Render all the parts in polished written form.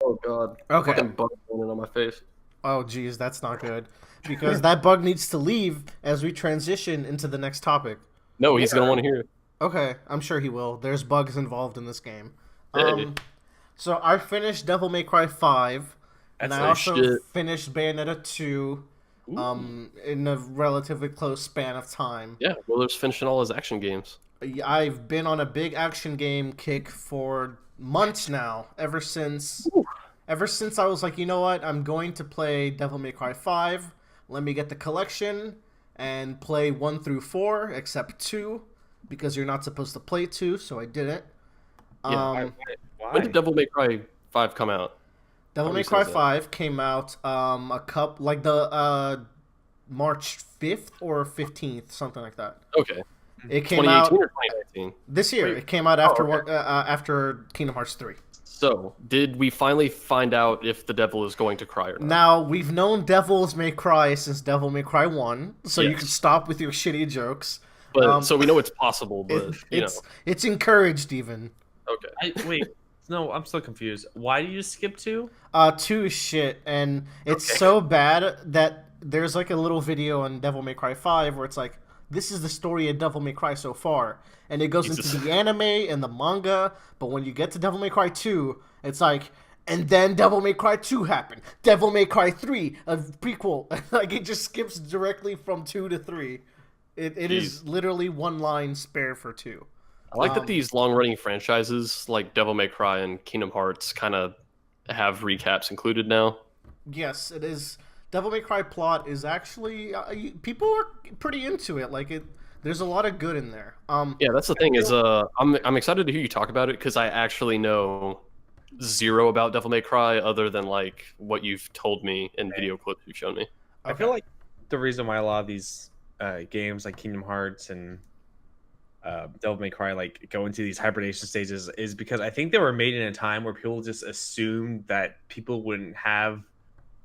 Oh god. Okay. Fucking bug landing on my face. Oh, geez, that's not good. Because that bug needs to leave as we transition into the next topic. No, Yeah. he's gonna want to hear it. Okay, I'm sure he will. There's bugs involved in this game. Hey. Um, so I finished Devil May Cry 5, and That's I Oh nice. also shit. finished Bayonetta 2 Ooh. in a relatively close span of time. Yeah, Willer's finishing all his action games. I've been on a big action game kick for months now, Ooh. ever since I was like, you know what, I'm going to play Devil May Cry 5. Let me get the collection and play 1 through 4, except 2, because you're not supposed to play 2, so I didn't. Yeah. Um, When did Why? Devil May Cry 5 come out? Devil How May recent Cry is that? 5 came out like the March 5th or 15th, something like that. Okay. It came 2018 out or 2019? this year. Wait. It came out Oh, after okay. after Kingdom Hearts 3. So, did we finally find out if the devil is going to cry or not? Now, we've known Devils May Cry since Devil May Cry 1, so you can Yes. stop with your shitty jokes. But Um, so we know it's possible, but it's encouraged even. okay. Wait. No, I'm still confused. Why did you skip two? 2 is shit, and it's Okay. so bad that there's like a little video on Devil May Cry 5 where it's like, this is the story of Devil May Cry so far. And it goes Jesus. into the anime and the manga, but when you get to Devil May Cry 2, it's like, and then Devil May Cry 2 happened. Devil May Cry 3, a prequel. Like, it just skips directly from 2 to 3. It is Jeez. literally one line spare for 2. I like that Um, these long-running franchises like Devil May Cry and Kingdom Hearts kind of have recaps included now. Yes, it is. Devil May Cry plot is actually people are pretty into it. Like it, there's a lot of good in there. Yeah, that's the thing is I'm excited to hear you talk about it because I actually know zero about Devil May Cry other than like what you've told me in video clips you've shown me. I feel like the reason why a lot of these games like Kingdom Hearts and Devil May Cry like go into these hibernation stages is because I think they were made in a time where people just assumed that people wouldn't have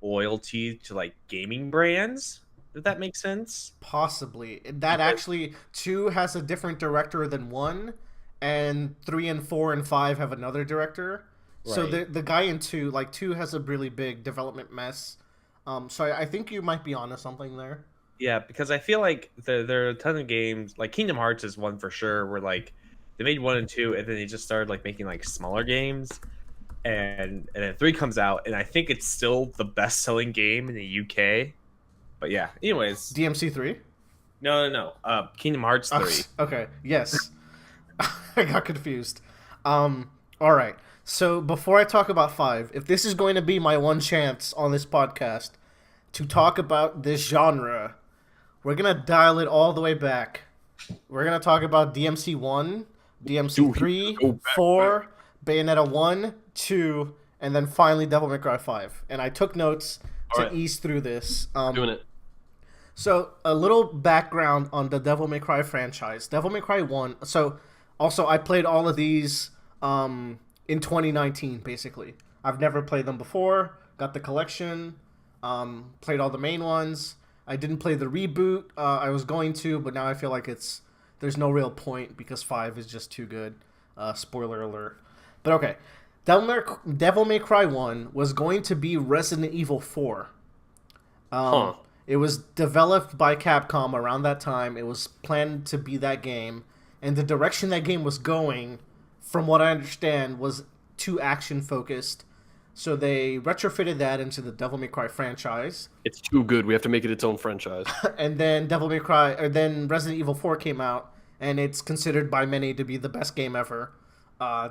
loyalty to like gaming brands. If that makes sense. possibly that actually 2 has a different director than 1, and 3 and 4 and 5 have another director. So Right. the guy in 2, like 2 has a really big development mess. So I think you might be onto something there. Yeah, because I feel like there are a ton of games like Kingdom Hearts is one for sure where like they made one and two and then they just started like making like smaller games and then three comes out and I think it's still the best selling game in the UK. But yeah, anyways, DMC 3. no. Kingdom Hearts 3. Okay, yes. I got confused. All right. So before I talk about 5, if this is going to be my one chance on this podcast to talk about this genre, we're gonna dial it all the way back. We're gonna talk about DMC 1, DMC Dude, 3, go back, 4, Bayonetta 1, 2, and then finally Devil May Cry 5. And I took notes to All right. ease through this. Doing it. So, a little background on the Devil May Cry franchise. Devil May Cry 1. So, also, I played all of these in 2019, basically. I've never played them before. Got the collection. Played all the main ones. I didn't play the reboot. I was going to, but now I feel like there's no real point because 5 is just too good. Spoiler alert. But okay. Devil May Cry 1 was going to be Resident Evil 4. Huh. It was developed by Capcom around that time. It was planned to be that game, and the direction that game was going, from what I understand, was too action focused. So they retrofitted that into the Devil May Cry franchise, It's too good. We have to make it its own franchise. and then then Resident Evil 4 came out, and it's considered by many to be the best game ever.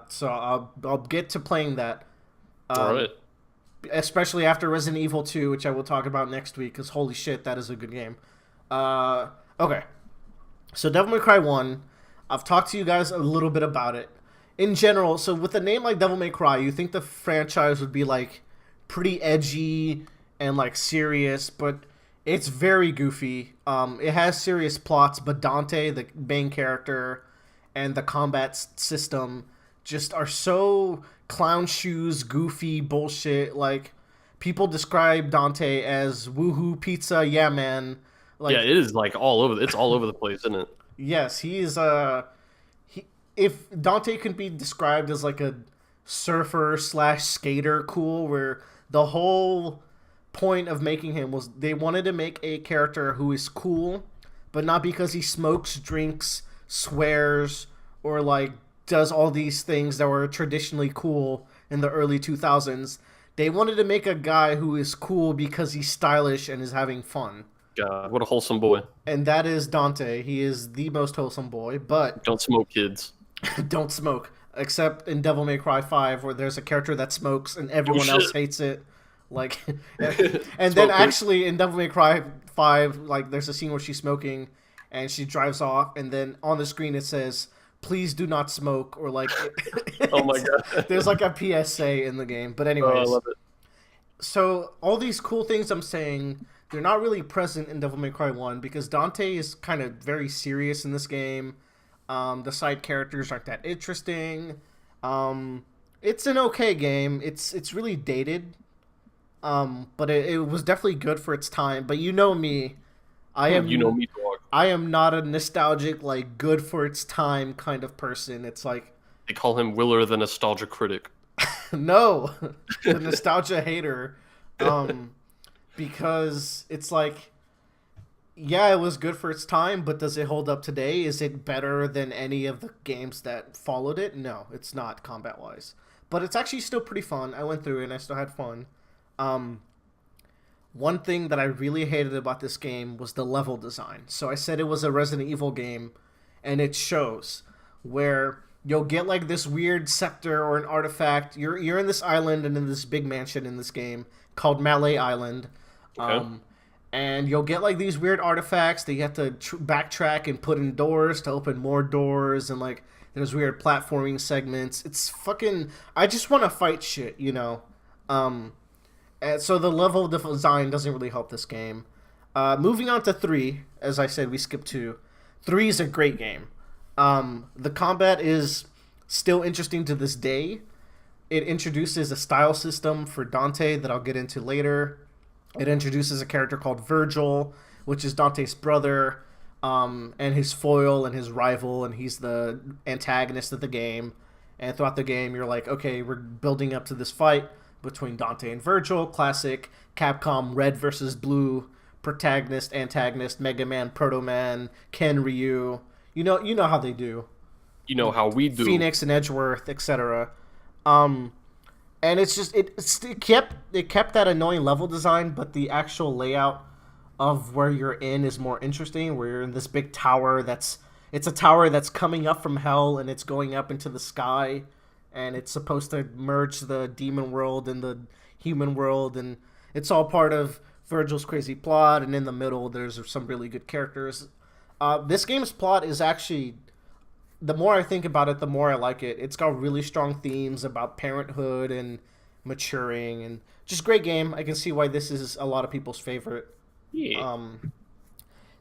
So I'll get to playing that. All right. Especially after Resident Evil 2, which I will talk about next week, because holy shit, that is a good game. Okay. So Devil May Cry 1, I've talked to you guys a little bit about it. In general, so with a name like Devil May Cry, you think the franchise would be like pretty edgy and like serious, but it's very goofy. It has serious plots, but Dante, the main character, and the combat system just are so clown shoes, goofy bullshit. Like people describe Dante as woohoo pizza, yeah man. Like Yeah, it is like all over. It's all over the place, isn't it? yes, he is he if Dante can be described as like a surfer slash skater cool, where the whole point of making him was they wanted to make a character who is cool, but not because he smokes, drinks, swears, or like does all these things that were traditionally cool in the early 2000s. They wanted to make a guy who is cool because he's stylish and is having fun. God, what a wholesome boy. And that is Dante. He is the most wholesome boy, but Don't smoke, kids. don't smoke. Except in Devil May Cry 5, where there's a character that smokes and everyone else hates it. Like, and then actually in Devil May Cry 5, like there's a scene where she's smoking and she drives off, and then on the screen it says, "Please do not smoke," or like, Oh my god. there's like a PSA in the game. But anyways, I love it. so all these cool things I'm saying, they're not really present in Devil May Cry 1 because Dante is kind of very serious in this game. The side characters aren't that interesting. It's an okay game. It's really dated. But it was definitely good for its time. But you know me, You know me, dog. I am not a nostalgic, like, good for its time kind of person. It's like, They call him Willer the Nostalgia Critic. no, the nostalgia hater. Because it's like, yeah, it was good for its time, but does it hold up today? Is it better than any of the games that followed it? No, it's not combat-wise. But it's actually still pretty fun. I went through it and I still had fun. One thing that I really hated about this game was the level design. So I said it was a Resident Evil game, and it shows where you'll get like this weird sector or an artifact. You're in this island and in this big mansion in this game called Malay Island. Okay. And you'll get like these weird artifacts that you have to backtrack and put in doors to open more doors, and like there's weird platforming segments. It's fucking, I just want to fight shit, you know. And so the level design doesn't really help this game. Moving on to 3, as I said, we skipped 2. 3 is a great game. The combat is still interesting to this day. It introduces a style system for Dante that I'll get into later. It introduces a character called Virgil, which is Dante's brother, and his foil and his rival, and he's the antagonist of the game. And throughout the game, you're like, okay, we're building up to this fight between Dante and Virgil. Classic Capcom Red versus Blue, protagonist, antagonist, Mega Man, Proto Man, Ken, Ryu. You know how they do. You know how we do. Phoenix and Edgeworth, etc. And it's just it kept that annoying level design, but the actual layout of where you're in is more interesting. Where you're in this big tower it's a tower that's coming up from hell and it's going up into the sky, and it's supposed to merge the demon world and the human world, and it's all part of Virgil's crazy plot. And in the middle, there's some really good characters. This game's plot is actually, the more I think about it, the more I like it. It's got really strong themes about parenthood and maturing, and just great game. I can see why this is a lot of people's favorite. Yeah.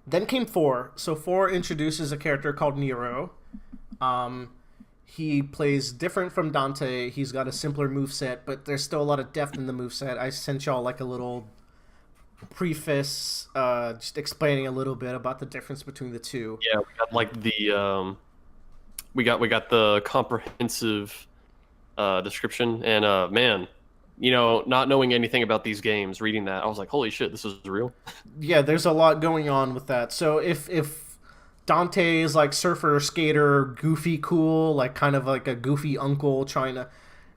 Then came 4. So 4 introduces a character called Nero. He plays different from Dante. He's got a simpler moveset, but there's still a lot of depth in the moveset. I sent y'all like a little preface just explaining a little bit about the difference between the two. Yeah, we got like the we got the comprehensive description, and man, you know, not knowing anything about these games, reading that, I was like, holy shit, this is real. Yeah, there's a lot going on with that. So if Dante is like surfer, skater, goofy, cool, like kind of like a goofy uncle trying to,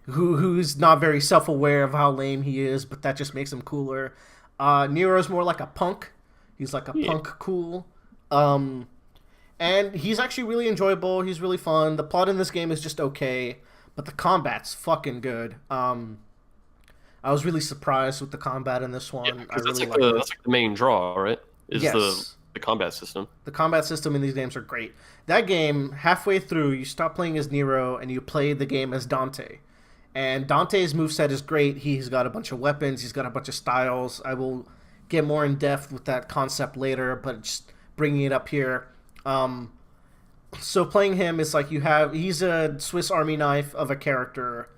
who's not very self-aware of how lame he is, but that just makes him cooler. Nero's more like a punk. He's like a punk cool. And he's actually really enjoyable. He's really fun. The plot in this game is just okay, but the combat's fucking good. I was really surprised with the combat in this one. Yeah, I really that's like the main draw, right? Is the combat system. The combat system in these games are great. That game, halfway through, you stop playing as Nero and you play the game as Dante. And Dante's moveset is great. He's got a bunch of weapons. He's got a bunch of styles. I will get more in depth with that concept later, but just bringing it up here. So playing him is like he's a Swiss Army knife of a character.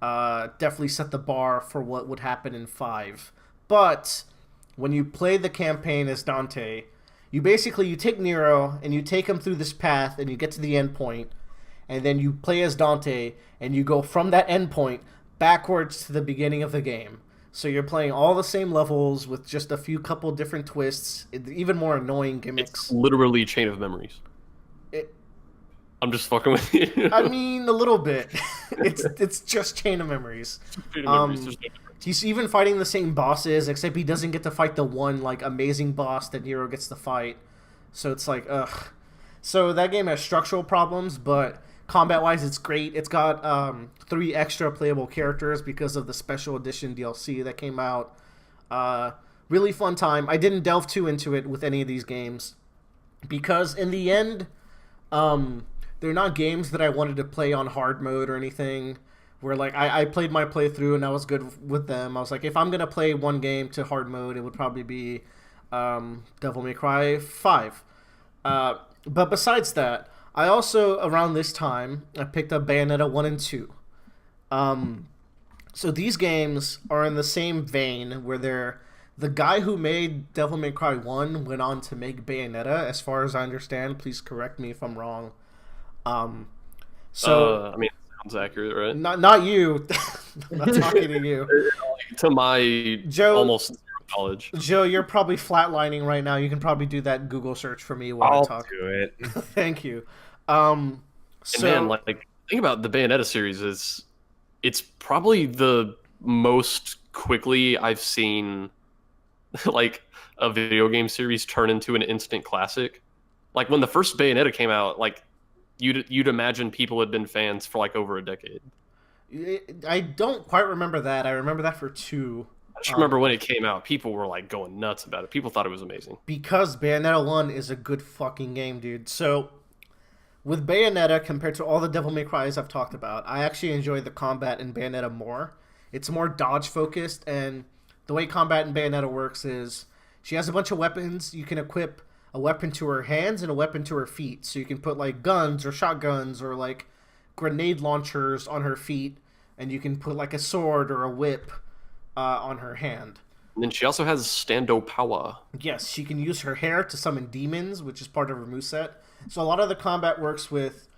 Definitely set the bar for what would happen in 5. But when you play the campaign as Dante, you take Nero and you take him through this path and you get to the end point, and then you play as Dante, and you go from that endpoint backwards to the beginning of the game. So you're playing all the same levels with just a few couple different twists, even more annoying gimmicks. It's literally Chain of Memories. It, I'm just fucking with you. I mean, a little bit. It's just Chain of Memories. Chain of Memories, there's no difference. He's even fighting the same bosses, except he doesn't get to fight the one like amazing boss that Nero gets to fight. So it's like, ugh. So that game has structural problems, but combat-wise, it's great. It's got 3 extra playable characters because of the special edition DLC that came out. Really fun time. I didn't delve too into it with any of these games because in the end, they're not games that I wanted to play on hard mode or anything. Where like I played my playthrough and I was good with them. I was like, if I'm gonna play one game to hard mode, it would probably be Devil May Cry 5. But besides that, I also around this time I picked up Bayonetta 1 and 2. So these games are in the same vein where they're the guy who made Devil May Cry 1 went on to make Bayonetta, as far as I understand. Please correct me if I'm wrong. I mean, sounds accurate, right? Not you. I'm not talking to you. To my Joe, almost zero knowledge. Joe, you're probably flatlining right now. You can probably do that Google search for me while I talk. Do it. Thank you. And man, like the thing about the Bayonetta series is it's probably the most quickly I've seen like a video game series turn into an instant classic. Like when the first Bayonetta came out, like you'd imagine people had been fans for like over a decade. I don't quite remember that. I remember that for 2. I just remember when it came out, people were like going nuts about it. People thought it was amazing. Because Bayonetta 1 is a good fucking game, dude. So with Bayonetta, compared to all the Devil May Cries I've talked about, I actually enjoy the combat in Bayonetta more. It's more dodge focused, and the way combat in Bayonetta works is she has a bunch of weapons. You can equip a weapon to her hands and a weapon to her feet. So you can put like guns or shotguns or like grenade launchers on her feet, and you can put like a sword or a whip on her hand. And then she also has stando power. Yes, she can use her hair to summon demons, which is part of her moveset. So a lot of the combat works with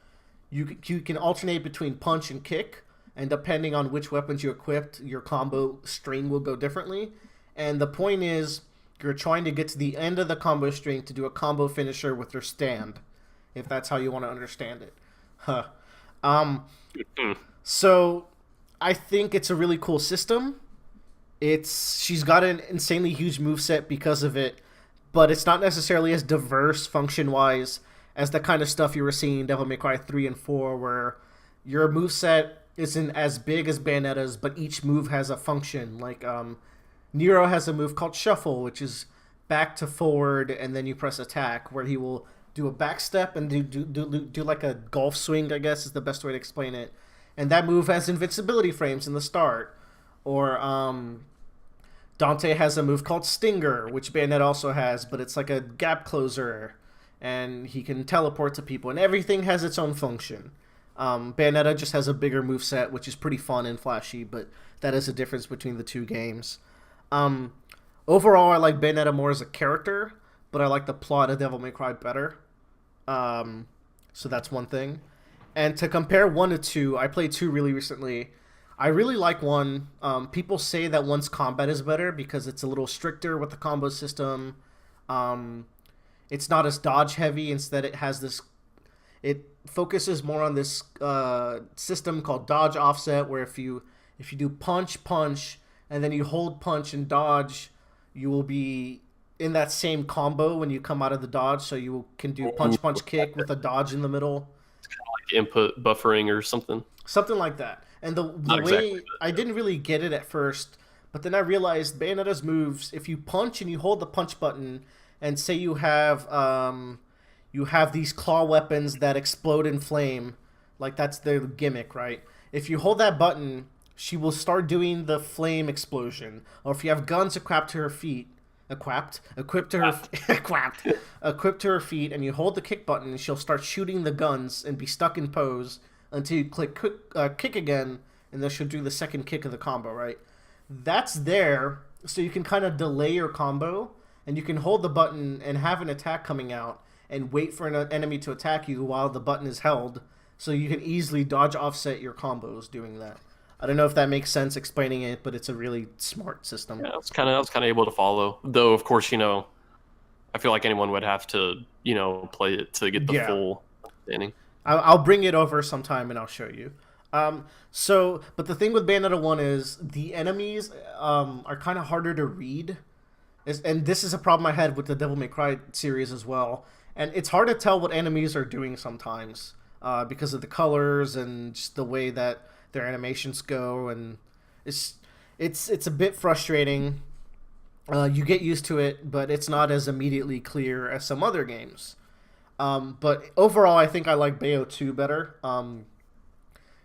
you can alternate between punch and kick, and depending on which weapons you equipped, your combo string will go differently. And the point is, you're trying to get to the end of the combo string to do a combo finisher with your stand, if that's how you want to understand it. So I think it's a really cool system. She's got an insanely huge moveset because of it, but it's not necessarily as diverse function-wise as the kind of stuff you were seeing in Devil May Cry 3 and 4, where your moveset isn't as big as Bayonetta's, but each move has a function. Like, Nero has a move called Shuffle, which is back to forward, and then you press attack, where he will do a back step and do like a golf swing, I guess is the best way to explain it. And that move has invincibility frames in the start. Or Dante has a move called Stinger, which Bayonetta also has, but it's like a gap closer, and he can teleport to people, and everything has its own function. Bayonetta just has a bigger moveset, which is pretty fun and flashy, but that is a difference between the two games. Overall, I like Bayonetta more as a character, but I like the plot of Devil May Cry better. So that's one thing. And to compare 1 to 2, I played 2 really recently. I really like 1. People say that 1's combat is better because it's a little stricter with the combo system. It's not as dodge heavy. Instead, it has this. It focuses more on this system called dodge offset, where if you do punch, and then you hold punch and dodge, you will be in that same combo when you come out of the dodge. So you can do punch, kick with a dodge in the middle. It's kind of like input buffering or something. Something like that. And the way exactly, I didn't really get it at first, but then I realized Bayonetta's moves, if you punch and you hold the punch button, and say you have these claw weapons that explode in flame, like that's their gimmick, right? If you hold that button, she will start doing the flame explosion. Or if you have guns equipped to her feet, equipped to her feet, and you hold the kick button, she'll start shooting the guns and be stuck in pose until you click kick again, and then she'll do the second kick of the combo, right? That's there, so you can kind of delay your combo, and you can hold the button and have an attack coming out, and wait for an enemy to attack you while the button is held, so you can easily dodge offset your combos doing that. I don't know if that makes sense explaining it, but it's a really smart system. Yeah, I was kind of able to follow. Though, of course, I feel like anyone would have to, play it to get the Yeah. full understanding. I'll bring it over sometime and I'll show you. But the thing with Bayonetta 1 is the enemies are kind of harder to read. And this is a problem I had with the Devil May Cry series as well. And it's hard to tell what enemies are doing sometimes because of the colors and just the way that their animations go. And it's a bit frustrating. You get used to it, but it's not as immediately clear as some other games. But overall, I think I like Bayo 2 better.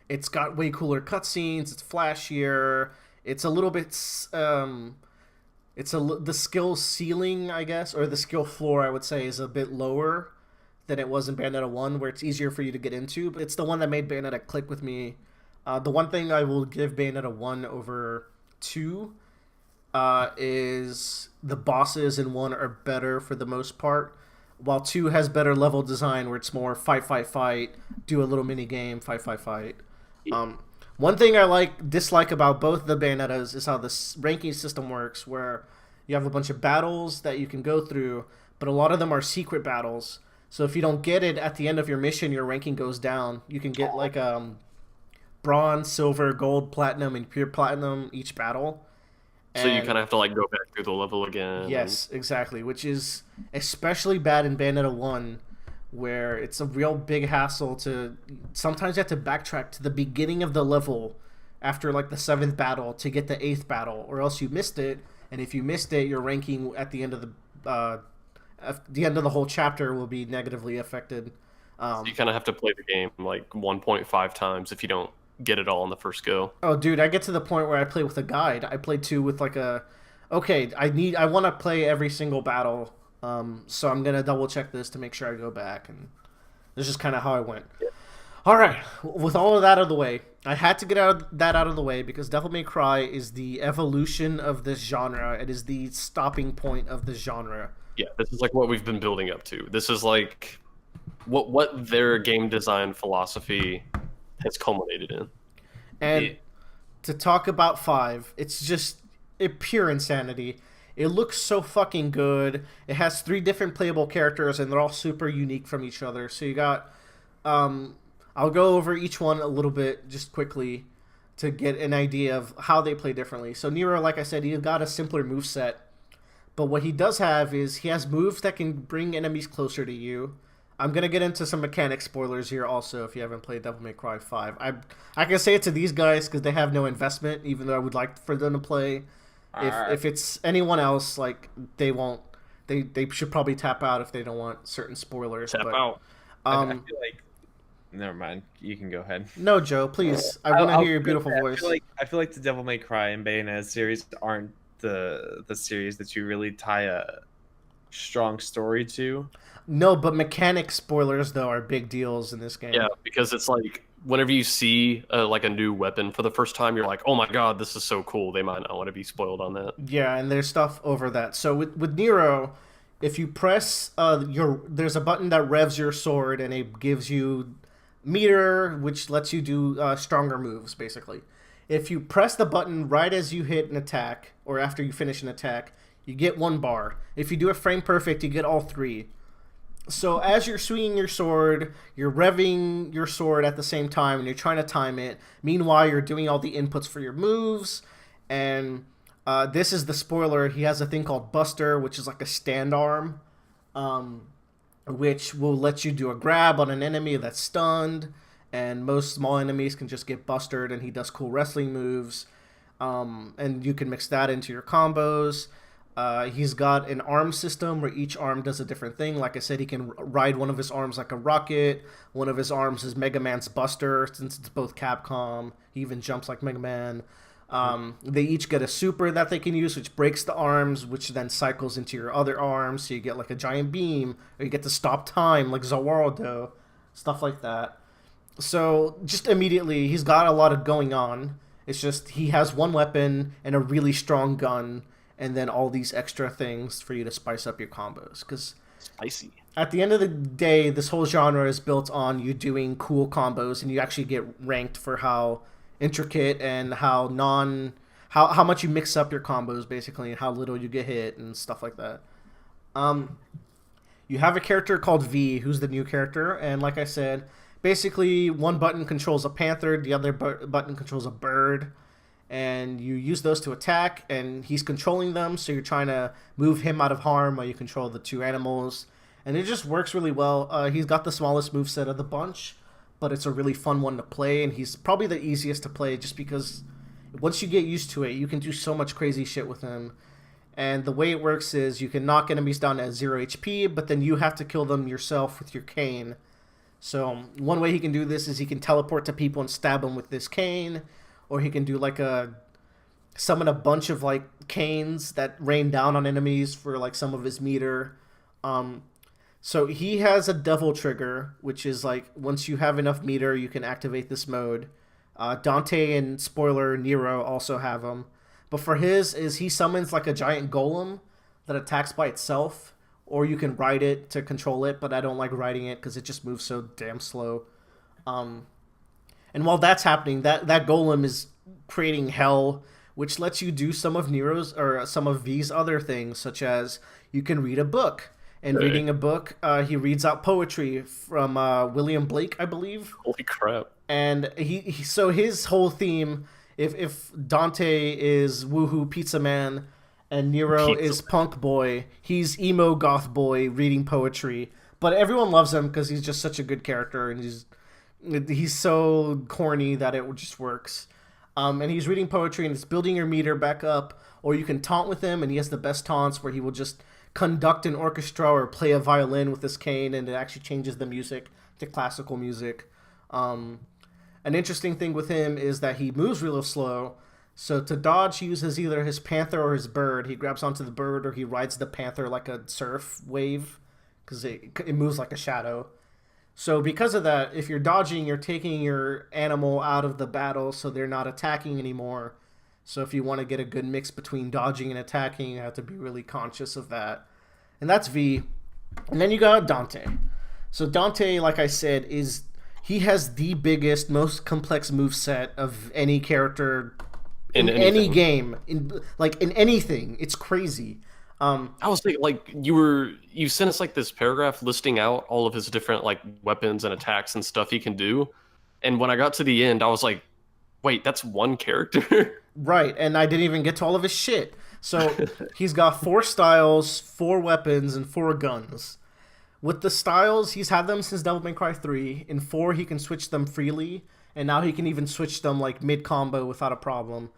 It's got way cooler cutscenes. It's flashier. It's a little bit. The skill ceiling, I guess, or the skill floor, I would say, is a bit lower than it was in Bayonetta 1, where it's easier for you to get into. But it's the one that made Bayonetta click with me. The one thing I will give Bayonetta 1 over 2 is the bosses in 1 are better for the most part, while 2 has better level design where it's more fight, do a little mini game, fight. One thing I dislike about both the Bayonettas is how this ranking system works, where you have a bunch of battles that you can go through, but a lot of them are secret battles. So if you don't get it at the end of your mission, your ranking goes down. You can get bronze, silver, gold, platinum, and pure platinum each battle. So you kind of have to go back through the level again. Yes, exactly, which is especially bad in Bayonetta 1, where it's a real big hassle to... Sometimes you have to backtrack to the beginning of the level after the 7th battle to get the 8th battle, or else you missed it, and if you missed it, your ranking at the end of the whole chapter will be negatively affected. So you kind of have to play the game 1.5 times if you don't get it all in the first go. Oh, dude, I get to the point where I play with a guide. I play 2 with I want to play every single battle, so I'm gonna double check this to make sure I go back, and this is kind of how I went. Yeah. All right, with all of that out of the way, I had to get that out of the way because Devil May Cry is the evolution of this genre. It is the stopping point of this genre. Yeah, this is what we've been building up to. This is what their game design philosophy has culminated in. And to talk about 5, it's just pure insanity. It looks so fucking good. It has 3 different playable characters, and they're all super unique from each other. So you got... I'll go over each one a little bit just quickly to get an idea of how they play differently. So Nero, like I said, he's got a simpler moveset. But what he does have is he has moves that can bring enemies closer to you. I'm going to get into some mechanic spoilers here also if you haven't played Devil May Cry 5. I can say it to these guys because they have no investment, even though I would like for them to play. If it's anyone else, they won't. They should probably tap out if they don't want certain spoilers. Tap out. I feel never mind. You can go ahead. No, Joe, please. I want to hear your beautiful voice. I feel like the Devil May Cry and Bayonetta series aren't the series that you really tie a strong story to. No, but mechanic spoilers though are big deals in this game. Yeah, because it's whenever you see a new weapon for the first time, you're like, oh my god, this is so cool. They might not want to be spoiled on that. Yeah, and there's stuff over that. So with Nero, if you press there's a button that revs your sword and it gives you meter, which lets you do stronger moves, basically. If you press the button right as you hit an attack, or after you finish an attack, you get 1 bar. If you do it frame perfect, you get all 3. So as you're swinging your sword, you're revving your sword at the same time, and you're trying to time it. Meanwhile, you're doing all the inputs for your moves, and this is the spoiler. He has a thing called Buster, which is like a stand arm, which will let you do a grab on an enemy that's stunned, and most small enemies can just get bustered, and he does cool wrestling moves, and you can mix that into your combos. He's got an arm system where each arm does a different thing. Like I said, he can ride one of his arms like a rocket. One of his arms is Mega Man's Buster, since it's both Capcom. He even jumps like Mega Man. They each get a super that they can use, which breaks the arms, which then cycles into your other arms. So you get a giant beam, or you get to stop time like Zawardo, stuff like that. So just immediately, he's got a lot of going on. It's just he has 1 weapon and a really strong gun, and then all these extra things for you to spice up your combos. Because Spicy. At the end of the day, this whole genre is built on you doing cool combos, and you actually get ranked for how intricate and how much you mix up your combos, basically, and how little you get hit and stuff like that. You have a character called V, who's the new character, and like I said, basically one button controls a panther, the other button controls a bird, and you use those to attack, and he's controlling them, so you're trying to move him out of harm while you control the two animals, and it just works really well. He's got the smallest moveset of the bunch, but it's a really fun one to play, and he's probably the easiest to play just because once you get used to it, you can do so much crazy shit with him. And the way it works is you can knock enemies down at 0 HP, but then you have to kill them yourself with your cane. So one way he can do this is he can teleport to people and stab them with this cane, or he can do like summon a bunch of like canes that rain down on enemies for like some of his meter. So he has a devil trigger, which is like once you have enough meter, you can activate this mode. Dante and spoiler Nero also have them. But for his is he summons like a giant golem that attacks by itself, or you can ride it to control it, but I don't like riding it because it just moves so damn slow. And while that's happening, that golem is creating hell, which lets you do some of Nero's or some of V's other things, such as you can read a book. And reading a book, he reads out poetry from William Blake, I believe. Holy crap. And so his whole theme, if Dante is woohoo pizza man and Nero is punk boy, he's emo goth boy reading poetry. But everyone loves him because he's just such a good character, and he's so corny that it just works. And he's reading poetry, and it's building your meter back up, or you can taunt with him, and he has the best taunts where he will just conduct an orchestra or play a violin with his cane, and it actually changes the music to classical music. An interesting thing with him is that he moves real slow. So to dodge, he uses either his panther or his bird. He grabs onto the bird, or he rides the panther like a surf wave because it moves like a shadow. So because of that, if you're dodging, you're taking your animal out of the battle, so they're not attacking anymore. So if you want to get a good mix between dodging and attacking, you have to be really conscious of that. And that's V. And then you got Dante. So Dante, like I said, he has the biggest, most complex moveset of any character in any game. In anything. It's crazy. I was thinking, like, you sent us like this paragraph listing out all of his different like weapons and attacks and stuff he can do. And when I got to the end, I was like, wait, that's one character? Right, and I didn't even get to all of his shit. So he's got 4 styles, 4 weapons, and 4 guns. With the styles, he's had them since Devil May Cry 3. In 4, he can switch them freely, and now he can even switch them like mid-combo without a problem.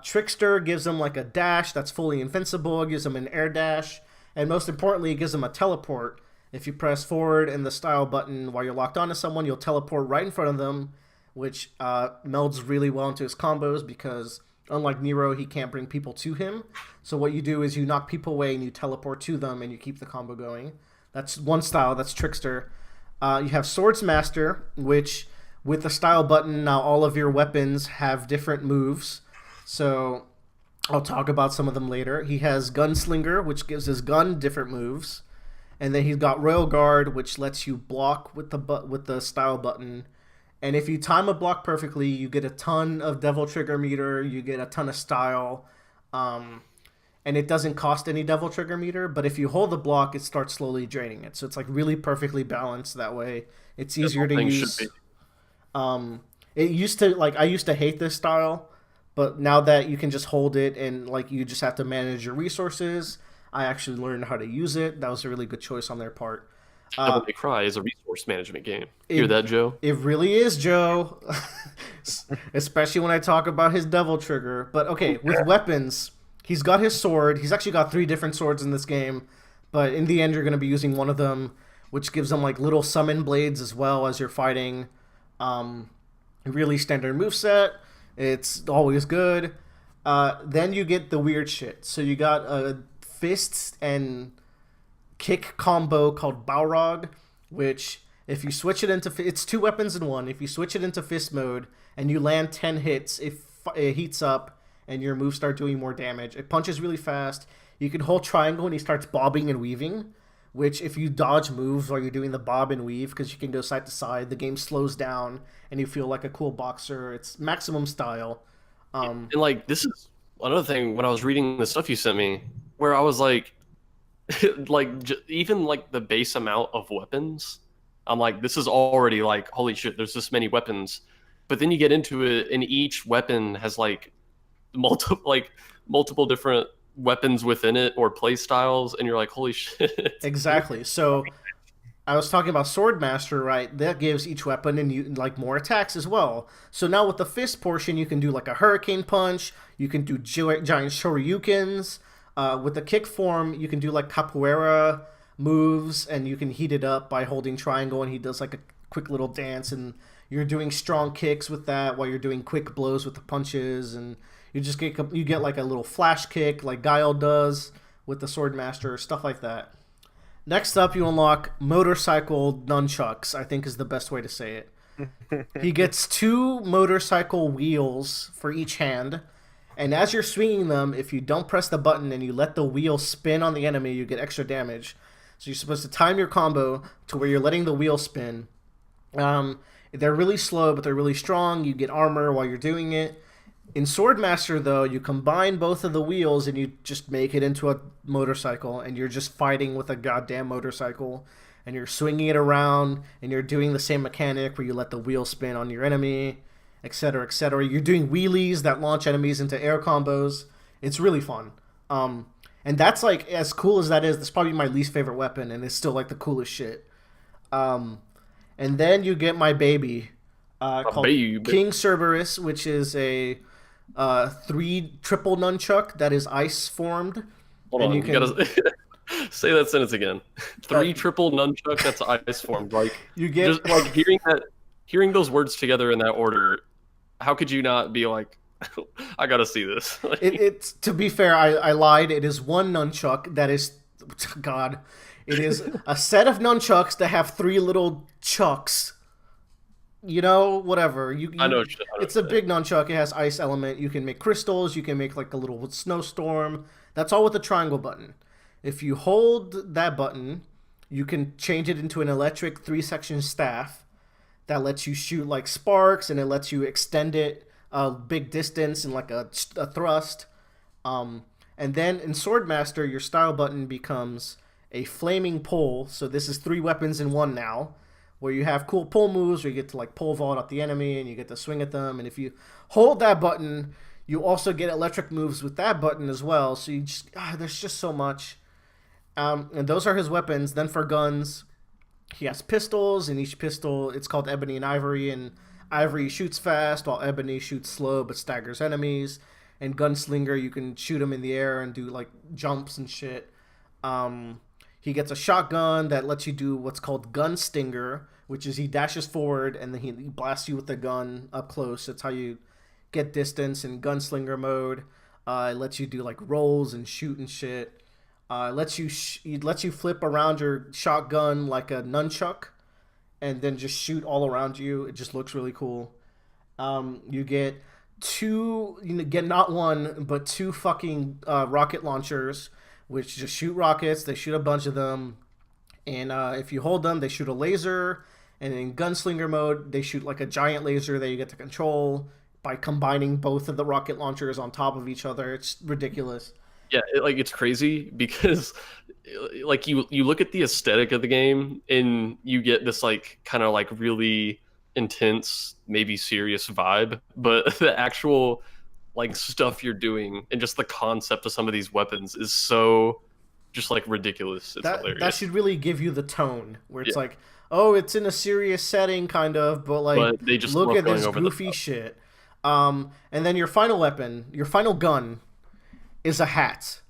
Trickster gives him like a dash that's fully invincible, gives him an air dash, and most importantly, it gives him a teleport. If you press forward and the style button while you're locked onto someone, you'll teleport right in front of them, which melds really well into his combos because unlike Nero, he can't bring people to him. So what you do is you knock people away and you teleport to them and you keep the combo going. That's one style, that's Trickster. You have Swords Master, which with the style button, now all of your weapons have different moves. So I'll talk about some of them later. He has Gunslinger, which gives his gun different moves. And then he's got Royal Guard, which lets you block with the style button. And if you time a block perfectly, you get a ton of Devil Trigger meter, you get a ton of style, and it doesn't cost any Devil Trigger meter, but if you hold the block, it starts slowly draining it. So it's like really perfectly balanced that way. It's easier to use. It used to, like, I used to hate this style, but now that you can just hold it and like you just have to manage your resources, I actually learned how to use it. That was a really good choice on their part. Devil May Cry is a resource management game. Hear that, Joe? It really is, Joe. Especially when I talk about his Devil Trigger. But okay, with weapons, he's got his sword. He's actually got 3 different swords in this game. But in the end, you're going to be using one of them, which gives them like little summon blades as well as you're fighting. Really standard moveset. It's always good. Then you get the weird shit. So you got fists and kick combo called Balrog, which if you switch it into it's 2 weapons in one. If you switch it into fist mode and you land 10 hits, it heats up and your moves start doing more damage. It punches really fast. You can hold triangle and he starts bobbing and weaving, which if you dodge moves while you're doing the bob and weave, because you can go side to side, the game slows down and you feel like a cool boxer. It's maximum style. And like this is another thing when I was reading the stuff you sent me, where I was like, even like the base amount of weapons, I'm like, this is already like, holy shit, there's this many weapons. But then you get into it, and each weapon has like multiple different weapons within it or play styles, and you're like, holy shit. Exactly. So I was talking about Swordmaster, right? That gives each weapon and you like more attacks as well. So now with the fist portion, you can do like a hurricane punch. You can do giant shoryukens. With the kick form, you can do like capoeira moves, and you can heat it up by holding triangle, and he does like a quick little dance, and you're doing strong kicks with that while you're doing quick blows with the punches, and you get like a little flash kick like Guile does with the Swordmaster, stuff like that. Next up, you unlock motorcycle nunchucks, I think is the best way to say it. He gets 2 motorcycle wheels for each hand, and as you're swinging them, if you don't press the button and you let the wheel spin on the enemy, you get extra damage. So you're supposed to time your combo to where you're letting the wheel spin. They're really slow, but they're really strong. You get armor while you're doing it. In Swordmaster, though, you combine both of the wheels and you just make it into a motorcycle, and you're just fighting with a goddamn motorcycle, and you're swinging it around, and you're doing the same mechanic where you let the wheel spin on your enemy, etc., etc. You're doing wheelies that launch enemies into air combos. It's really fun. And that's like, as cool as that is, that's probably my least favorite weapon, and it's still like the coolest shit. And then you get my baby, called King Cerberus, which is a 3 triple nunchuck that is ice formed. Hold on, you gotta say that sentence again. 3 triple nunchuck that's ice formed. Like you get just like hearing those words together in that order. How could you not be like, I gotta see this? It's to be fair, I lied. It is 1 nunchuck that is, God, it is a set of nunchucks that have 3 little chucks. You know, whatever. I know. It's a big nunchuck. It has ice element. You can make crystals. You can make like a little snowstorm. That's all with the triangle button. If you hold that button, you can change it into an electric 3-section staff that lets you shoot like sparks, and it lets you extend it a big distance in like a thrust. And then in Swordmaster, your style button becomes a flaming pole. So this is 3 weapons in one now, where you have cool pull moves where you get to like pole vault at the enemy and you get to swing at them. And if you hold that button, you also get electric moves with that button as well. So you just, there's just so much. And those are his weapons. Then for guns, he has pistols, and each pistol, it's called Ebony and Ivory, and Ivory shoots fast while Ebony shoots slow but staggers enemies. And Gunslinger, you can shoot him in the air and do like jumps and shit. He gets a shotgun that lets you do what's called Gun Stinger, which is he dashes forward and then he blasts you with the gun up close. That's how you get distance in Gunslinger mode. It lets you do like rolls and shoot and shit. It lets you flip around your shotgun like a nunchuck and then just shoot all around you. It just looks really cool. You get not 1 but 2 fucking rocket launchers, which just shoot rockets. They shoot a bunch of them, and if you hold them, they shoot a laser. And in Gunslinger mode, they shoot like a giant laser that you get to control by combining both of the rocket launchers on top of each other. It's ridiculous. Yeah, it's crazy because like you look at the aesthetic of the game and you get this like kind of like really intense, maybe serious vibe, but the actual like stuff you're doing and just the concept of some of these weapons is so just like ridiculous. It's hilarious. That should really give you the tone where it's like, oh, it's in a serious setting kind of, but like they just look at this goofy shit. And then your final weapon, your final gun is a hat.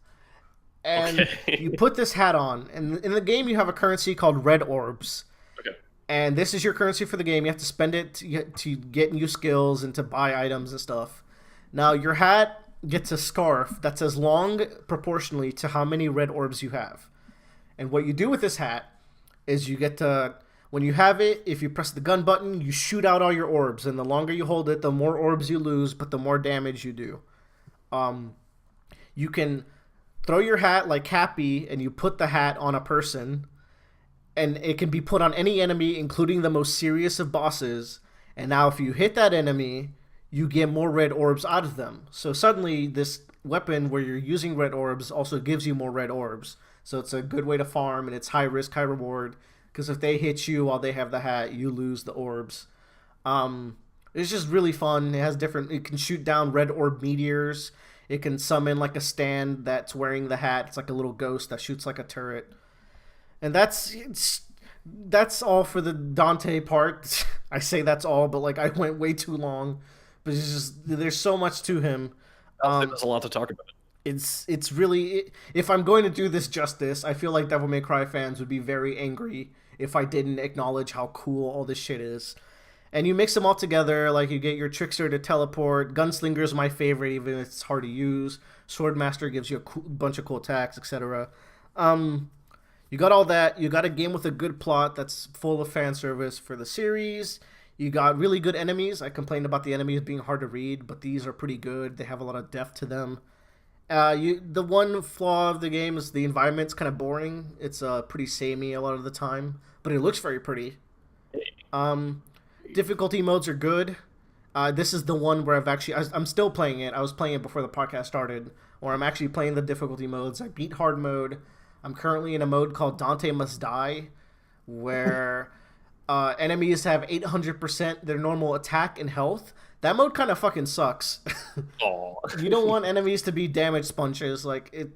And you put this hat on, and in the game you have a currency called red orbs. Okay. And this is your currency for the game. You have to spend it to get new skills and to buy items and stuff. Now, your hat gets a scarf that's as long proportionally to how many red orbs you have. And what you do with this hat is you get to, when you have it, if you press the gun button, you shoot out all your orbs. And the longer you hold it, the more orbs you lose, but the more damage you do. You can throw your hat like Cappy, and you put the hat on a person, and it can be put on any enemy, including the most serious of bosses. And now if you hit that enemy, you get more red orbs out of them. So suddenly this weapon where you're using red orbs also gives you more red orbs. So it's a good way to farm, and it's high risk, high reward. Because if they hit you while they have the hat, you lose the orbs. It's just really fun. It has different... It can shoot down red orb meteors. It can summon like a stand that's wearing the hat. It's like a little ghost that shoots like a turret. And that's all for the Dante part. I say that's all, but like I went way too long. But it's just there's so much to him. There's a lot to talk about. It's really, if I'm going to do this justice, I feel like Devil May Cry fans would be very angry if I didn't acknowledge how cool all this shit is. And you mix them all together, like you get your Trickster to teleport. Gunslinger's my favorite, even if it's hard to use. Swordmaster gives you a bunch of cool attacks, etc. You got all that. You got a game with a good plot that's full of fan service for the series. You got really good enemies. I complained about the enemies being hard to read, but these are pretty good. They have a lot of depth to them. The one flaw of the game is the environment's kind of boring. It's pretty samey a lot of the time, but it looks very pretty. Difficulty modes are good. This is the one where I'm still playing it. I was playing it before the podcast started, or I'm actually playing the difficulty modes. I beat hard mode. I'm currently in a mode called Dante Must Die, where enemies have 800% their normal attack and health. That mode kind of fucking sucks. You don't want enemies to be damage sponges. Like it,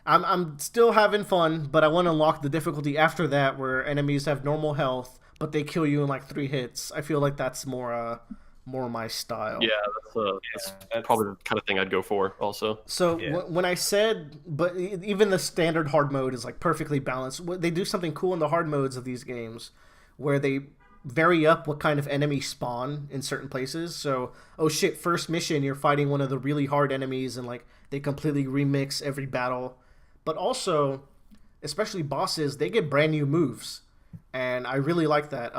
I'm still having fun, but I want to unlock the difficulty after that, where enemies have normal health, but they kill you in like 3 hits. I feel like that's more my style. Yeah, that's probably the kind of thing I'd go for also. So when I said, but even the standard hard mode is like perfectly balanced. They do something cool in the hard modes of these games, where they vary up what kind of enemy spawn in certain places. So, oh shit, first mission you're fighting one of the really hard enemies, and like they completely remix every battle. But also, especially bosses, they get brand new moves, and I really like that.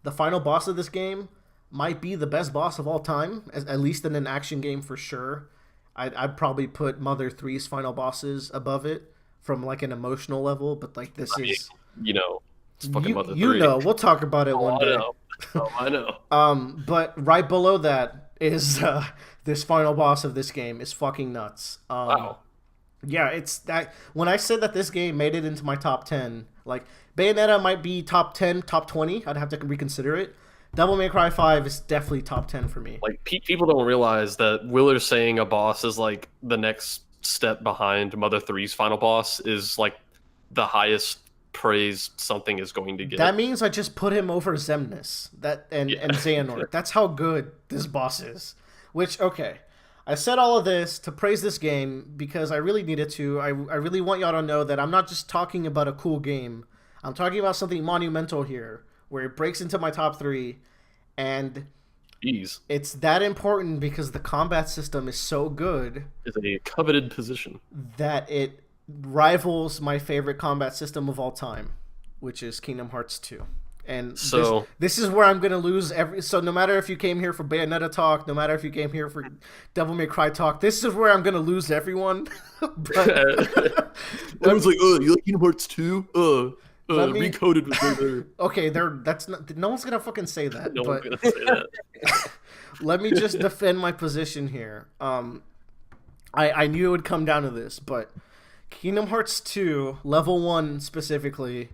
The final boss of this game might be the best boss of all time, at least in an action game for sure. I'd probably put Mother 3's final bosses above it from like an emotional level, but like this is, you know, it's fucking Mother 3. You know, we'll talk about it one day. I know. But right below that is this final boss of this game is fucking nuts. Wow. Yeah, it's that. When I said that this game made it into my top 10, like Bayonetta might be top 10, top 20. I'd have to reconsider it. Devil May Cry 5 is definitely top 10 for me. Like people don't realize that Willer saying a boss is like the next step behind Mother 3's final boss is like the highest praise something is going to get. That means I just put him over Xemnas and Xehanort. That's how good this boss is. Which, okay, I said all of this to praise this game because I really needed to. I really want y'all to know that I'm not just talking about a cool game. I'm talking about something monumental here, where it breaks into my top 3, and Jeez. It's that important because the combat system is so good. It's a coveted position. That it rivals my favorite combat system of all time, which is Kingdom Hearts 2. And so this is where I'm going to lose so no matter if you came here for Bayonetta talk, no matter if you came here for Devil May Cry talk, this is where I'm going to lose everyone. Everyone's like, you like Kingdom Hearts 2? Recoded was way better. Okay, that's not. No one's gonna fucking say that. No one's gonna say that. Let me just defend my position here. I knew it would come down to this, but Kingdom Hearts 2 level 1 specifically,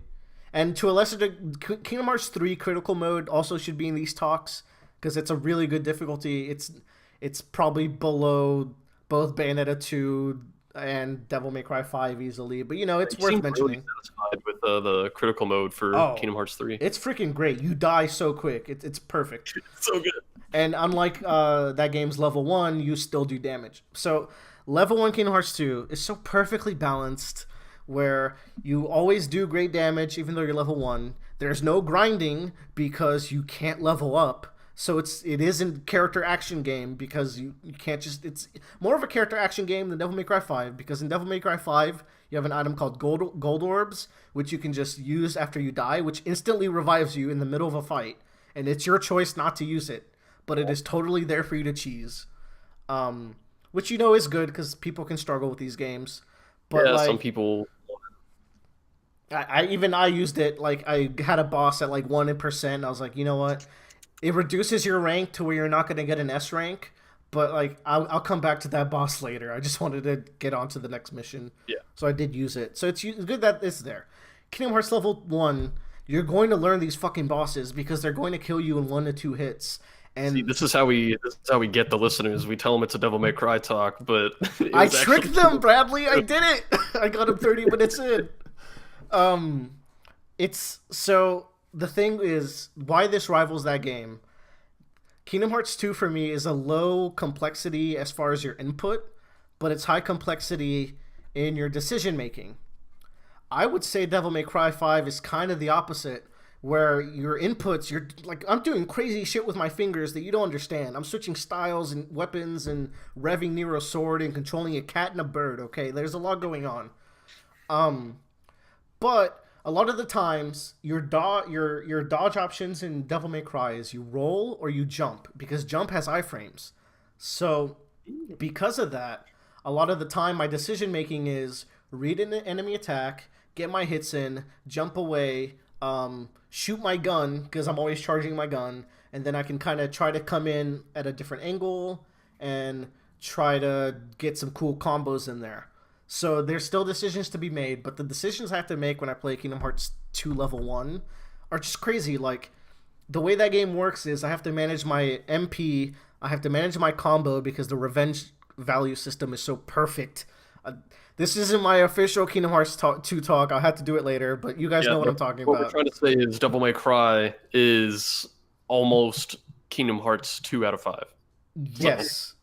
and to a lesser degree, Kingdom Hearts 3 critical mode also should be in these talks because it's a really good difficulty. It's probably below both Bayonetta 2 and Devil May Cry 5 easily, but it's worth mentioning. Really satisfied with the critical mode for Kingdom Hearts 3. It's freaking great. You die so quick. It's perfect. It's so good. And unlike that game's level 1, you still do damage. So level 1 Kingdom Hearts 2 is so perfectly balanced, where you always do great damage even though you're level 1. There's no grinding because you can't level up. So it isn't character action game because you can't just... It's more of a character action game than Devil May Cry 5, because in Devil May Cry 5, you have an item called gold orbs, which you can just use after you die, which instantly revives you in the middle of a fight. And it's your choice not to use it, but it is totally there for you to cheese. Which is good because people can struggle with these games. But Yeah, like, some people. I used it. Like, I had a boss at like 1%. I was like, you know what? It reduces your rank to where you're not going to get an S rank. But like, I'll come back to that boss later. I just wanted to get on to the next mission. Yeah. So I did use it. So it's good that it's there. Kingdom Hearts level 1, you're going to learn these fucking bosses because they're going to kill you in 1 to 2 hits. And See, this is how we get the listeners. We tell them it's a Devil May Cry talk, but I tricked them, Bradley. I did it. I got him 30 minutes in. It's so the thing is why this rivals that game. Kingdom Hearts 2 for me is a low complexity as far as your input, but it's high complexity in your decision making. I would say Devil May Cry 5 is kind of the opposite, where your inputs, you're like, I'm doing crazy shit with my fingers that you don't understand. I'm switching styles and weapons and revving Nero's sword and controlling a cat and a bird. Okay, there's a lot going on. But a lot of the times, your dodge options in Devil May Cry is you roll or you jump, because jump has iframes. So because of that, a lot of the time my decision making is read an enemy attack, get my hits in, jump away, shoot my gun, because I'm always charging my gun, and then I can kind of try to come in at a different angle and try to get some cool combos in there. So there's still decisions to be made, but the decisions I have to make when I play Kingdom Hearts 2 level 1 are just crazy. Like, the way that game works is I have to manage my MP, I have to manage my combo because the revenge value system is so perfect. This isn't my official Kingdom Hearts 2 talk. I'll have to do it later, but you guys know what I'm talking what about. What we're trying to say is Devil May Cry is almost Kingdom Hearts 2 out of 5. Yes,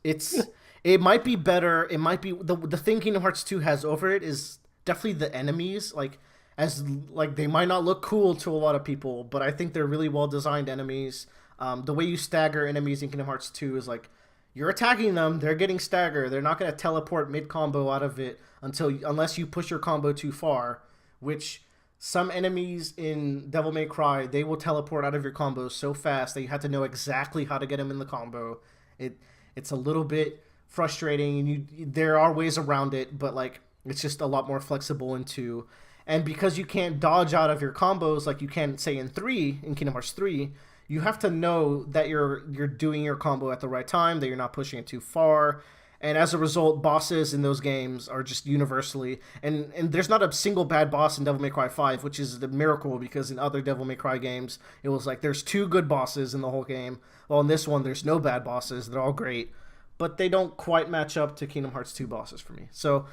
it might be better. It might be the thing Kingdom Hearts 2 has over it is definitely the enemies. Like they might not look cool to a lot of people, but I think they're really well designed enemies. The way you stagger enemies in Kingdom Hearts 2 is like you're attacking them, they're getting staggered. They're not going to teleport mid combo out of it unless you push your combo too far. Which some enemies in Devil May Cry, they will teleport out of your combo so fast that you have to know exactly how to get them in the combo. It's a little bit frustrating, and there are ways around it, but like it's just a lot more flexible in 2. And because you can't dodge out of your combos like you can say in Kingdom Hearts 3, you have to know that you're doing your combo at the right time, that you're not pushing it too far. And as a result, bosses in those games are just universally, and there's not a single bad boss in Devil May Cry 5, which is a miracle, because in other Devil May Cry games it was like there's 2 good bosses in the whole game. Well, in this one there's no bad bosses, they're all great, but they don't quite match up to Kingdom Hearts 2 bosses for me. So,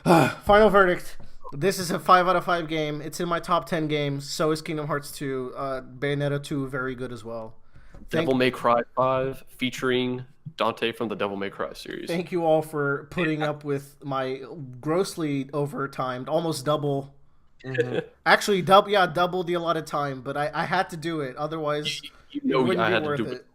final verdict. This is a 5 out of 5 game. It's in my top 10 games. So is Kingdom Hearts 2. Bayonetta 2, very good as well. Devil May Cry 5 featuring Dante from the Devil May Cry series. Thank you all for putting up with my grossly overtimed, almost double. Actually, double the allotted time, but I had to do it. Otherwise, You know, it wouldn't I be had to worth do it. it.